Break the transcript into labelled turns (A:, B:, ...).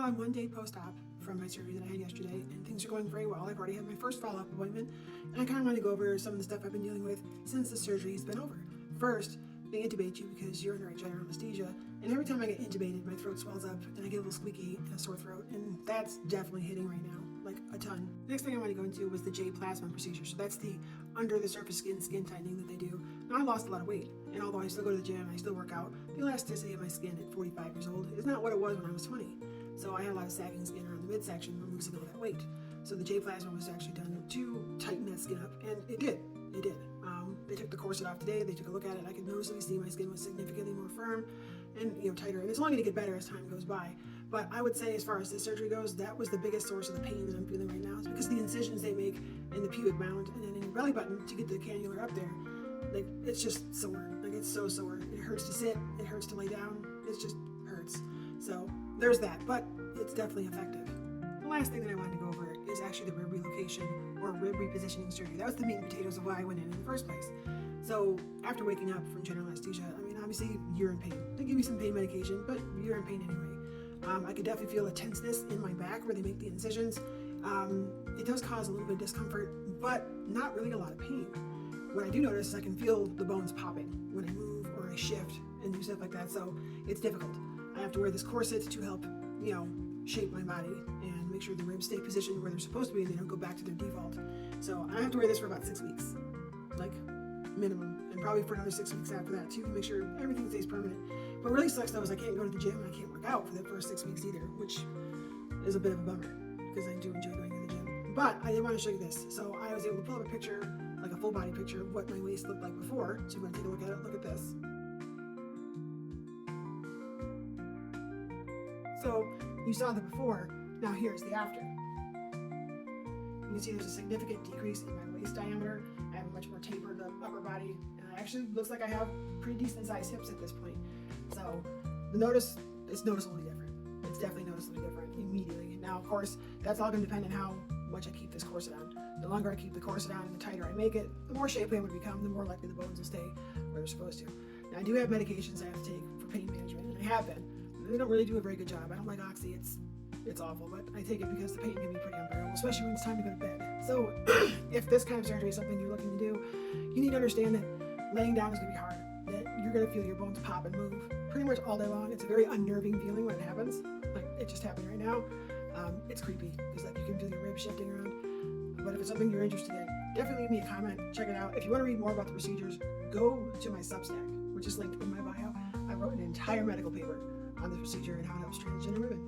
A: I'm 1 day post-op from my surgery that I had yesterday, and things are going very well. I've already had my first follow-up appointment, and I kind of want to go over some of the stuff I've been dealing with since the surgery's been over. First, they intubate you because you're under general anesthesia, and every time I get intubated, my throat swells up, and I get a little squeaky and a sore throat, and that's definitely hitting right now, like a ton. The next thing I want to go into was the J-Plasma procedure. So that's the under the surface skin tightening that they do. Now, I lost a lot of weight, and although I still go to the gym, I still work out, the elasticity of my skin at 45 years old is not what it was when I was 20. So I had a lot of sagging skin around the midsection from losing all that weight. So the J-Plasma was actually done to tighten that skin up, and it did. It did. They took the corset off today. They took a look at it. I could noticeably see my skin was significantly more firm and tighter. And it's only going to get better as time goes by. But I would say, as far as this surgery goes, that was the biggest source of the pain that I'm feeling right now. Is because of the incisions they make in the pubic mound and then in your belly button to get the cannula up there. Like, it's just sore. Like, it's so sore. It hurts to sit. It hurts to lay down. It just hurts. So there's that. But it's definitely effective. The last thing that I wanted to go over is actually the rib relocation or rib repositioning surgery. That was the meat and potatoes of why I went in the first place. So after waking up from general anesthesia, I mean, obviously you're in pain. They give you some pain medication, but you're in pain anyway. I could definitely feel a tenseness in my back where they make the incisions. It does cause a little bit of discomfort, but not really a lot of pain. What I do notice is I can feel the bones popping when I move or I shift and do stuff like that. So it's difficult. I have to wear this corset to help, shape my body and make sure the ribs stay positioned where they're supposed to be and they don't go back to their default. So I have to wear this for about 6 weeks, like minimum, and probably for another 6 weeks after that too, to make sure everything stays permanent. What really sucks though is I can't go to the gym and I can't work out for the first 6 weeks either, which is a bit of a bummer because I do enjoy going to the gym. But I did want to show you this. So I was able to pull up a picture, like a full body picture of what my waist looked like before. So you want to take a look at it, look at this. So you saw the before, now here's the after. You can see there's a significant decrease in my waist diameter. I have a much more tapered upper body, and it actually looks like I have pretty decent sized hips at this point. So it's noticeably different. It's definitely noticeably different immediately. Now, of course, that's all going to depend on how much I keep this corset on. The longer I keep the corset on and the tighter I make it, the more shapely I'm going to become, the more likely the bones will stay where they're supposed to. Now, I do have medications I have to take for pain management, and I have been. They don't really do a very good job. I don't like Oxy. It's awful, but I take it because the pain can be pretty unbearable, especially when it's time to go to bed. So if this kind of surgery is something you're looking to do, you need to understand that laying down is going to be hard, that you're going to feel your bones pop and move pretty much all day long. It's a very unnerving feeling when it happens. Like, it just happened right now. It's creepy because you can feel your ribs shifting around. But if it's something you're interested in, definitely leave me a comment. Check it out. If you want to read more about the procedures, go to my Substack, which is linked in my bio. I wrote an entire medical paper on this procedure and how it helps transgender women.